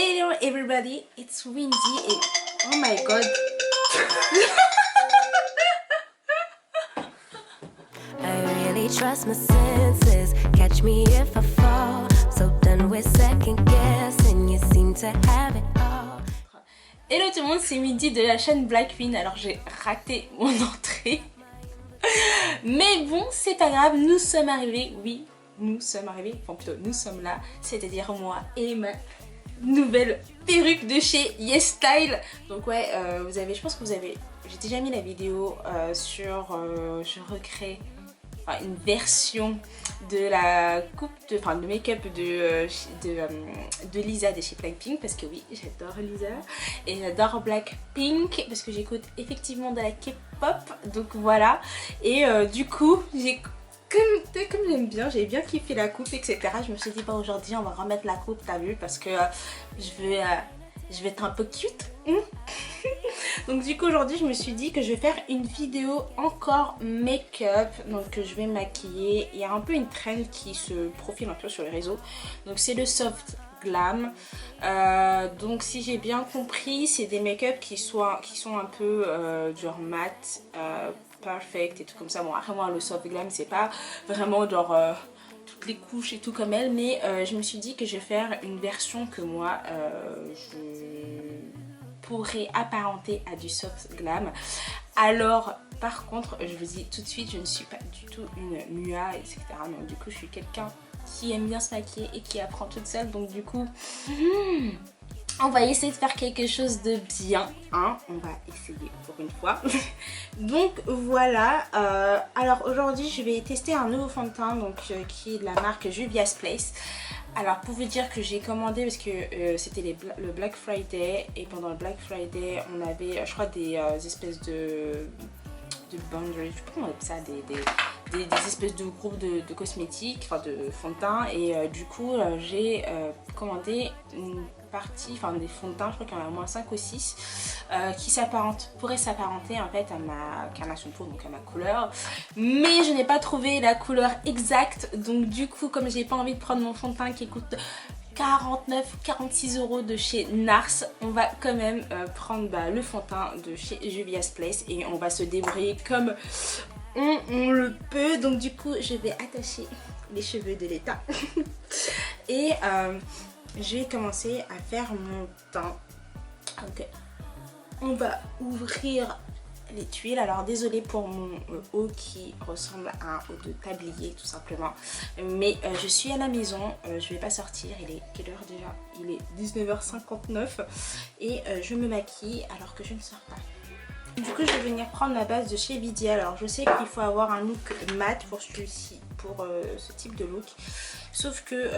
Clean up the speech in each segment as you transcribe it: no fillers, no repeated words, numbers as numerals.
Hello everybody, it's Windy et oh my god. I really trust my senses, catch me if I fall. So done with second guessing, you seem to have it all. Hello tout le monde, c'est Windy de la chaîne Black Queen. Alors j'ai raté mon entrée. Mais bon, c'est pas grave, nous sommes arrivés, oui, nous sommes arrivés, enfin plutôt nous sommes là, c'est-à-dire moi et ma nouvelle perruque de chez YesStyle. Donc ouais, vous avez, je pense que vous avez, j'ai déjà mis la vidéo sur, je recrée une version de la coupe, de make-up de Lisa de chez Blackpink, parce que oui, j'adore Lisa et j'adore Blackpink parce que j'écoute effectivement de la K-pop, donc voilà. Et du coup, comme j'aime bien, j'ai bien kiffé la coupe, etc. Je me suis dit, bah aujourd'hui on va remettre la coupe, t'as vu, parce que je vais être un peu cute. Donc du coup aujourd'hui je me suis dit que je vais faire une vidéo encore make-up. Donc je vais maquiller. Il y a un peu une trend qui se profile un peu sur les réseaux. Donc c'est le soft glam. Donc si j'ai bien compris, c'est des make-up qui sont un peu genre mat, perfect et tout comme ça. Bon après moi le soft glam c'est pas vraiment genre toutes les couches et tout comme elle, mais je me suis dit que je vais faire une version que moi je pourrais apparenter à du soft glam. Alors par contre je vous dis tout de suite, je ne suis pas du tout une mua, etc. Donc du coup je suis quelqu'un qui aime bien se maquiller et qui apprend toute seule. Donc du coup on va essayer de faire quelque chose de bien, hein, on va essayer pour une fois. Donc voilà, alors aujourd'hui je vais tester un nouveau fond de teint donc, qui est de la marque Juvia's Place. Alors pour vous dire que j'ai commandé parce que c'était le Black Friday, et pendant le Black Friday on avait je crois des espèces de boundaries, je sais pas comment on appelle ça, des espèces de groupes de cosmétiques, enfin de fond de teint, et du coup j'ai commandé une partie, enfin des fonds de teint, je crois qu'il y en a au moins 5 ou 6 qui pourraient s'apparenter en fait à ma carnation de peau, donc à ma couleur, mais je n'ai pas trouvé la couleur exacte. Donc du coup comme j'ai pas envie de prendre mon fond de teint qui coûte 49-46 € de chez NARS, on va quand même prendre le fond de teint de chez Juvia's Place et on va se débrouiller comme on le peut. Donc du coup je vais attacher les cheveux de l'état et je vais commencer à faire mon teint. Donc on va ouvrir les tuiles. Alors désolée pour mon haut qui ressemble à un haut de tablier tout simplement, mais je suis à la maison, je vais pas sortir. Il est quelle heure déjà? Il est 19h59 et je me maquille alors que je ne sors pas. Du coup je vais venir prendre la base de chez Vidia. Alors je sais qu'il faut avoir un look mat pour celui-ci, pour ce type de look, sauf que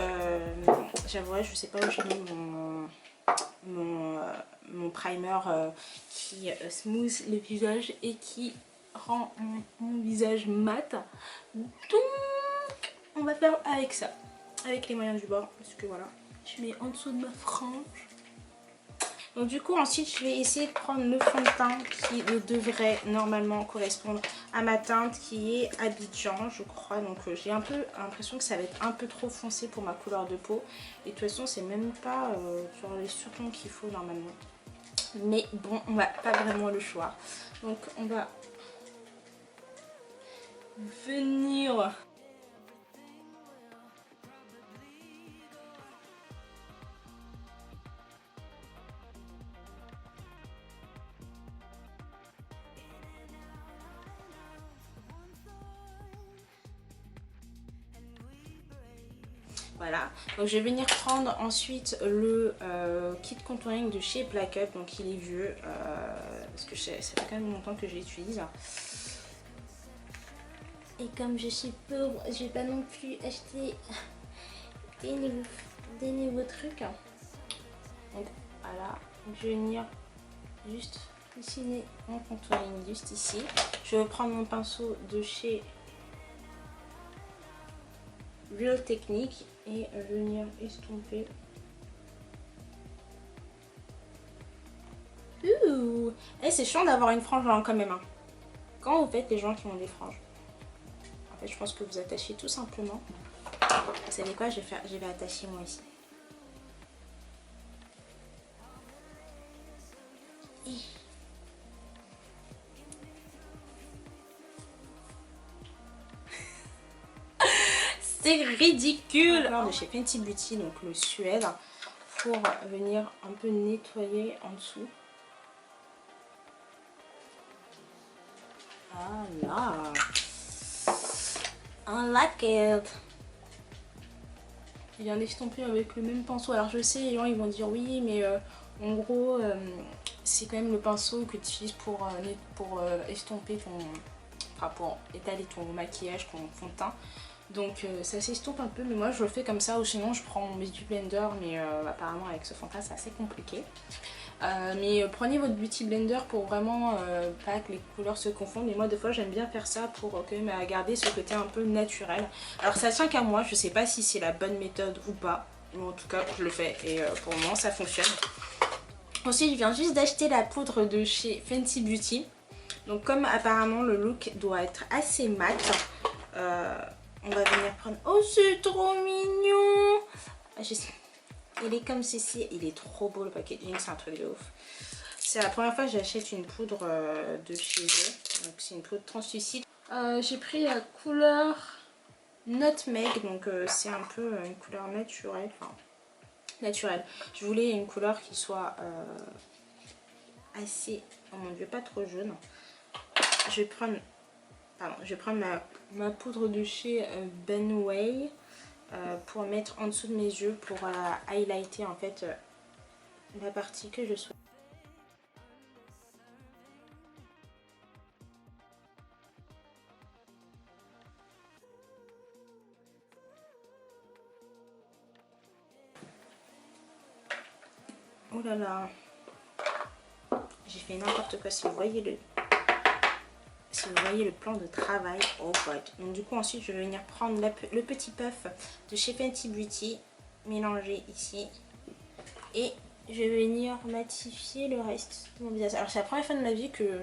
j'avouerai, je sais pas où j'ai mis mon primer qui smooth le visage et qui rend mon visage mat. Donc on va faire avec ça, avec les moyens du bord, parce que voilà, je mets en dessous de ma frange. Donc du coup ensuite je vais essayer de prendre le fond de teint qui devrait normalement correspondre à ma teinte, qui est Abidjan je crois. Donc j'ai un peu l'impression que ça va être un peu trop foncé pour ma couleur de peau, et de toute façon c'est même pas sur les surtons qu'il faut normalement, mais bon on n'a pas vraiment le choix. Donc on va venir voilà. Donc je vais venir prendre ensuite le kit contouring de chez Black Up. Donc il est vieux parce que ça fait quand même longtemps que je l'utilise. Et comme je suis pauvre, je vais pas non plus acheter des nouveaux trucs. Donc voilà, je vais venir juste dessiner mon contouring juste ici. Je vais prendre mon pinceau de chez Real Technique et venir estomper. Ouh, et c'est chiant d'avoir une frange quand même. Hein. Quand vous faites les gens qui ont des franges, en fait je pense que vous attachez tout simplement. Vous savez quoi, je vais attacher moi ici. C'est ridicule. Alors de chez Fenty Beauty, donc le Suède, pour venir un peu nettoyer en dessous. Ah là, I like it. Il vient d'estomper avec le même pinceau. Alors je sais, les gens ils vont dire oui, mais en gros c'est quand même le pinceau que tu utilises pour estomper ton, enfin pour étaler ton maquillage, ton fond de teint. Donc ça s'estompe un peu, mais moi je le fais comme ça, ou sinon je prends mon Beauty Blender, mais apparemment avec ce fond de teint c'est assez compliqué. Mais prenez votre Beauty Blender pour vraiment pas que les couleurs se confondent. Et moi des fois j'aime bien faire ça pour quand même garder ce côté un peu naturel. Alors ça tient qu'à moi, je sais pas si c'est la bonne méthode ou pas. Mais en tout cas je le fais et pour le moment ça fonctionne. Ensuite je viens juste d'acheter la poudre de chez Fenty Beauty. Donc comme apparemment le look doit être assez mat, on va venir prendre... Oh c'est trop mignon. Je sais. Il est comme ceci, il est trop beau le packaging, c'est un truc de ouf. C'est la première fois que j'achète une poudre de chez eux, donc c'est une poudre translucide. J'ai pris la couleur Nutmeg, donc c'est un peu une couleur naturelle, enfin naturelle. Je voulais une couleur qui soit assez, oh mon dieu, pas trop jaune. Je vais prendre ma poudre de chez Benway. Pour mettre en dessous de mes yeux pour highlighter en fait la partie que je souhaite. Oh là là, j'ai fait n'importe quoi. Si vous voyez le plan de travail, oh god. Donc du coup ensuite je vais venir prendre le petit puff de chez Fenty Beauty, mélanger ici, et je vais venir matifier le reste de mon visage. Alors c'est la première fois de ma vie que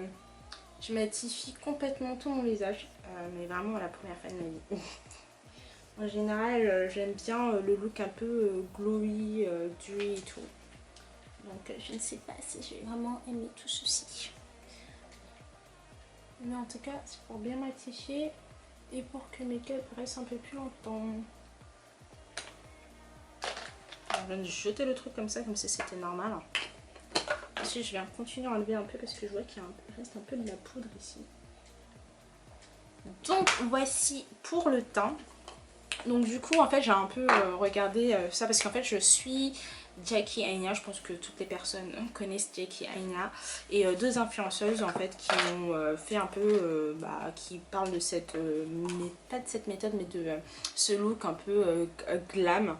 je matifie complètement tout mon visage, mais vraiment la première fois de ma vie. En général j'aime bien le look un peu glowy, dewy et tout. Donc je ne sais pas si je vais vraiment aimer tout ceci. Mais en tout cas, c'est pour bien matifier et pour que le make-up reste un peu plus longtemps. Alors, je viens de jeter le truc comme ça, comme si c'était normal. Ensuite, je viens continuer à enlever un peu parce que je vois qu'il reste un peu de la poudre ici. Donc, voici pour le teint. Donc, du coup, en fait, j'ai un peu regardé ça parce qu'en fait, je suis Jackie Aina, je pense que toutes les personnes connaissent Jackie Aina, et deux influenceuses en fait qui ont fait un peu, qui parlent de cette, pas de cette méthode mais de ce look un peu glam.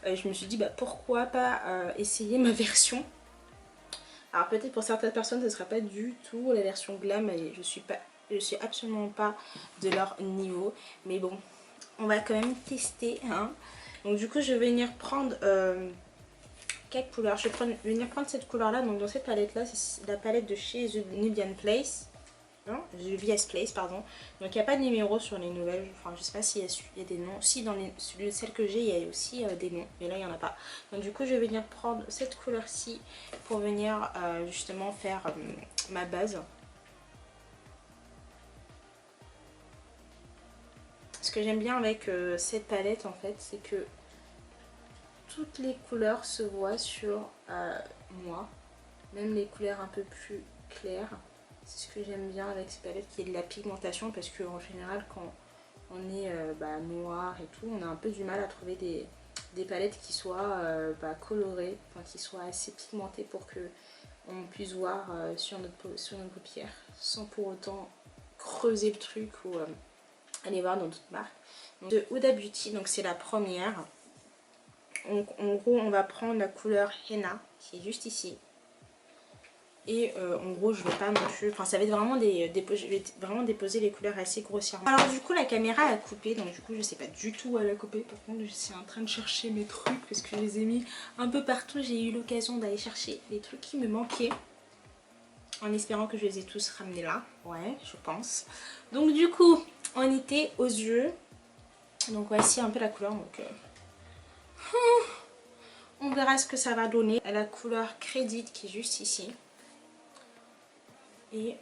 Je me suis dit pourquoi pas essayer ma version. Alors peut-être pour certaines personnes ce ne sera pas du tout la version glam et je suis absolument pas de leur niveau, mais bon on va quand même tester hein. Donc du coup je vais venir prendre quelques couleurs. Je vais venir prendre cette couleur là, donc dans cette palette là c'est la palette de chez The Nubian Place, non, The VS Place pardon. Donc il n'y a pas de numéro sur les nouvelles, enfin je sais pas s'il y a des noms, si dans celle que j'ai il y a aussi des noms, mais là il n'y en a pas. Donc du coup je vais venir prendre cette couleur ci pour venir justement faire ma base. Ce que j'aime bien avec cette palette en fait, c'est que toutes les couleurs se voient sur moi, même les couleurs un peu plus claires. C'est ce que j'aime bien avec ces palettes, qui est de la pigmentation, parce qu'en général quand on est noir et tout, on a un peu du mal à trouver des palettes qui soient colorées, enfin qui soient assez pigmentées pour que on puisse voir sur notre paupière sans pour autant creuser le truc ou aller voir dans d'autres marques. Donc, de Huda Beauty, donc c'est la première. Donc, en gros on va prendre la couleur Henna qui est juste ici. Et en gros je vais pas non plus, enfin ça va être vraiment je vais vraiment déposer les couleurs assez grossièrement. Alors du coup la caméra a coupé, donc du coup je sais pas du tout où elle a coupé. Par contre je suis en train de chercher mes trucs parce que je les ai mis un peu partout. J'ai eu l'occasion d'aller chercher les trucs qui me manquaient, en espérant que je les ai tous ramenés là. Ouais je pense. Donc du coup on était aux yeux. Donc voici un peu la couleur, donc on verra ce que ça va donner. La couleur Credit qui est juste ici. Et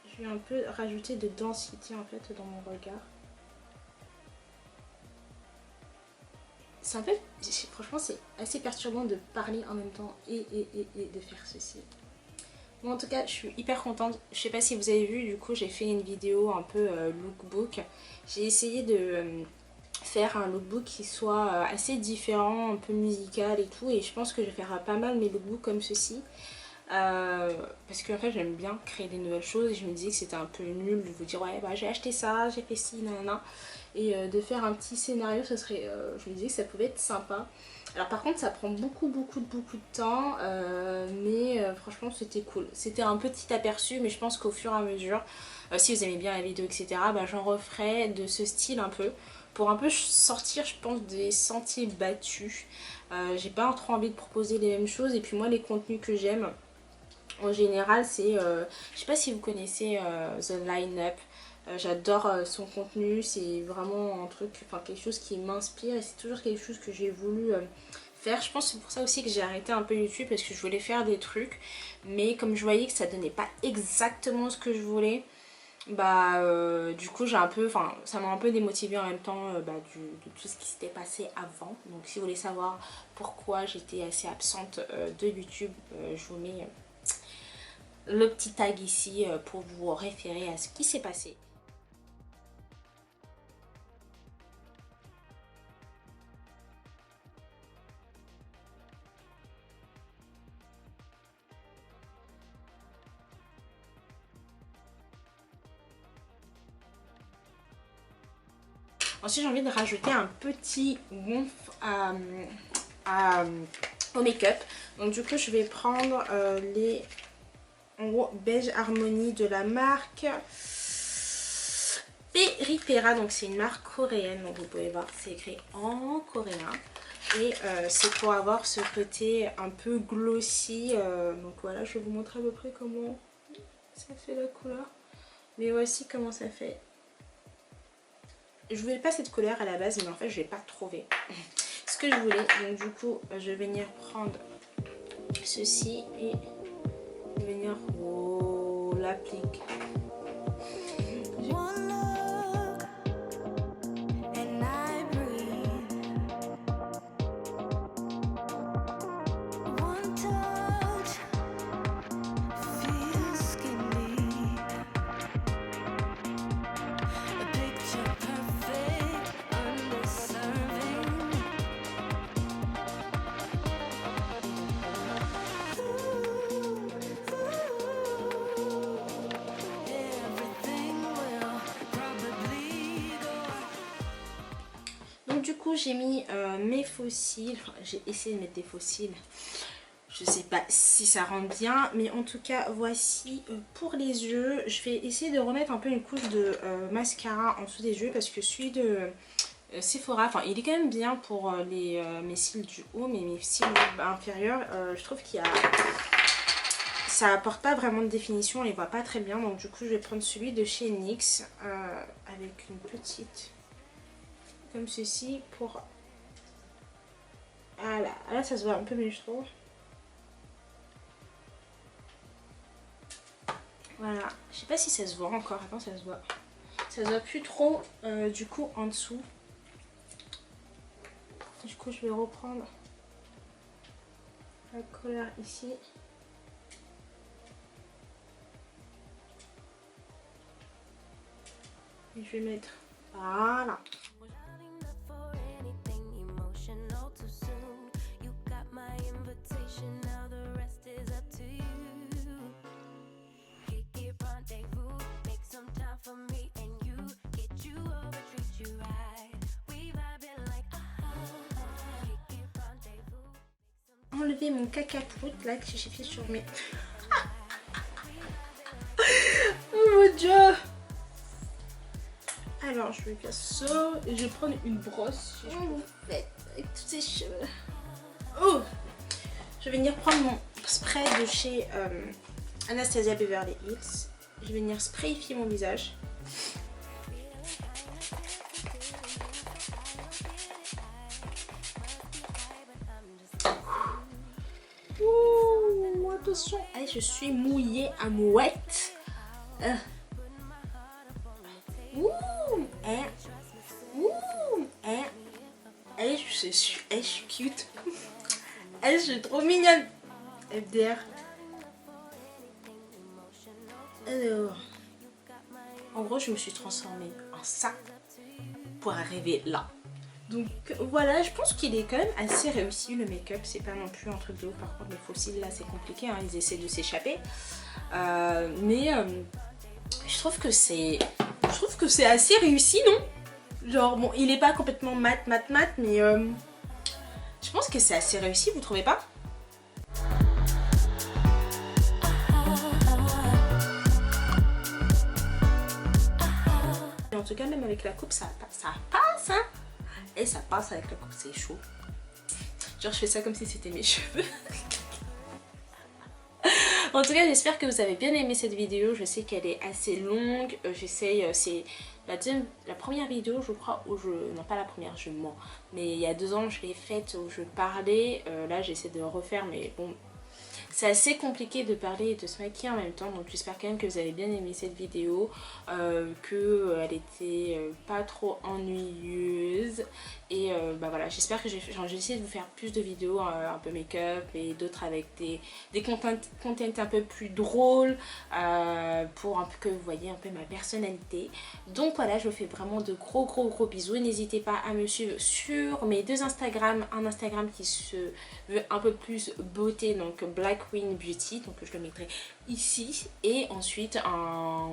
je vais un peu rajouter de densité en fait dans mon regard. c'est un peu, franchement c'est assez perturbant de parler en même temps et de faire ceci. Bon, en tout cas je suis hyper contente. Je sais pas si vous avez vu, du coup j'ai fait une vidéo un peu lookbook. J'ai essayé de faire un lookbook qui soit assez différent, un peu musical et tout, et je pense que je vais faire pas mal mes lookbooks comme ceci. Parce qu'en fait j'aime bien créer des nouvelles choses et je me disais que c'était un peu nul de vous dire ouais bah j'ai acheté ça, j'ai fait ci, nanana, et de faire un petit scénario, ça serait, je me disais que ça pouvait être sympa. Alors par contre ça prend beaucoup de temps, mais franchement c'était cool. C'était un petit aperçu, mais je pense qu'au fur et à mesure, si vous aimez bien la vidéo etc, bah, j'en referai de ce style un peu, pour un peu sortir je pense des sentiers battus. J'ai pas trop envie de proposer les mêmes choses, et puis moi les contenus que j'aime en général c'est, je sais pas si vous connaissez The Line-Up, j'adore son contenu, c'est vraiment un truc, enfin quelque chose qui m'inspire et c'est toujours quelque chose que j'ai voulu faire. Je pense que c'est pour ça aussi que j'ai arrêté un peu YouTube, parce que je voulais faire des trucs, mais comme je voyais que ça donnait pas exactement ce que je voulais, bah du coup j'ai un peu, enfin ça m'a un peu démotivée en même temps de tout ce qui s'était passé avant. Donc si vous voulez savoir pourquoi j'étais assez absente de YouTube, je vous mets le petit tag ici pour vous référer à ce qui s'est passé. Ensuite j'ai envie de rajouter un petit oomph au make-up. Donc du coup je vais prendre les en gros beige harmonie de la marque Peripera. Donc c'est une marque coréenne, donc vous pouvez voir c'est écrit en coréen. Et c'est pour avoir ce côté un peu glossy. Donc voilà, je vais vous montrer à peu près comment ça fait la couleur. Mais voici comment ça fait. Je voulais pas cette couleur à la base, mais en fait je l'ai pas trouvé ce que je voulais. Donc du coup je vais venir prendre ceci et venir l'appliquer. Donc du coup j'ai mis mes faux cils, enfin, j'ai essayé de mettre des faux cils, je sais pas si ça rend bien, mais en tout cas voici pour les yeux. Je vais essayer de remettre un peu une couche de mascara en dessous des yeux, parce que celui de Sephora, enfin il est quand même bien pour mes cils du haut, mais mes cils inférieurs, je trouve qu'il y a... ça apporte pas vraiment de définition, on les voit pas très bien. Donc du coup je vais prendre celui de chez NYX avec une petite... comme ceci pour... Voilà, là ça se voit un peu mieux je trouve. Voilà, je sais pas si ça se voit encore, attends ça se voit. Ça se voit plus trop du coup en dessous. Du coup je vais reprendre la couleur ici. Et je vais mettre... Voilà. Enlever mon caca prout là que j'ai fait sur mes... Oh mon dieu. Alors je vais faire ça et je vais prendre une brosse. Vous faites avec tous ces cheveux. Oh, je vais venir prendre mon spray de chez Anastasia Beverly Hills. Je vais venir sprayifier mon visage. Ouh, attention. Allez, je suis mouillée à mouette. Ouh, ouh, allez, je je suis cute. Je suis trop mignonne. FDR. Alors, en gros, je me suis transformée en ça pour arriver là. Donc voilà, je pense qu'il est quand même assez réussi le make-up. C'est pas non plus un truc de haut. Par contre, les fossiles là, c'est compliqué. Hein, ils essaient de s'échapper. Je trouve que c'est assez réussi, non? Genre, bon, il est pas complètement mat, mais je pense que c'est assez réussi, vous trouvez pas? En tout cas, même avec la coupe, ça passe, hein. Et ça passe avec la coupe, c'est chaud. Genre, je fais ça comme si c'était mes cheveux. En tout cas, j'espère que vous avez bien aimé cette vidéo. Je sais qu'elle est assez longue. J'essaye, c'est la première vidéo, je crois, où non, pas la première, je mens. Mais il y a 2 ans, je l'ai faite où je parlais. Là, j'essaie de refaire, mais bon... C'est assez compliqué de parler et de se maquiller en même temps, donc j'espère quand même que vous avez bien aimé cette vidéo, qu'elle était pas trop ennuyeuse. Et bah voilà, j'espère que j'ai essayé de vous faire plus de vidéos un peu make-up et d'autres avec des content un peu plus drôles pour un peu que vous voyez un peu ma personnalité. Donc voilà, je vous fais vraiment de gros bisous. N'hésitez pas à me suivre sur mes 2 Instagram, un Instagram qui se veut un peu plus beauté, donc Black Queen Beauty, donc je le mettrai ici, et ensuite un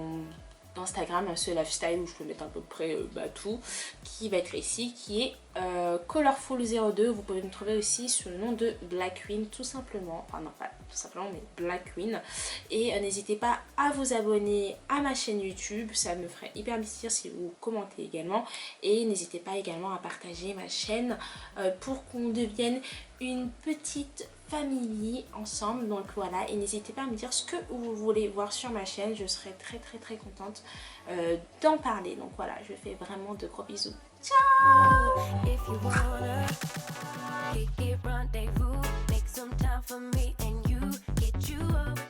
Instagram, ce lifestyle où je peux mettre à peu près tout, qui va être ici, qui est Colorful02. Vous pouvez me trouver aussi sous le nom de Black Queen, tout simplement, enfin non pas tout simplement, mais Black Queen. Et n'hésitez pas à vous abonner à ma chaîne YouTube, ça me ferait hyper plaisir si vous commentez également. Et n'hésitez pas également à partager ma chaîne pour qu'on devienne une petite famille ensemble. Donc voilà, et n'hésitez pas à me dire ce que vous voulez voir sur ma chaîne, je serai très contente d'en parler. Donc voilà, je fais vraiment de gros bisous. Ciao!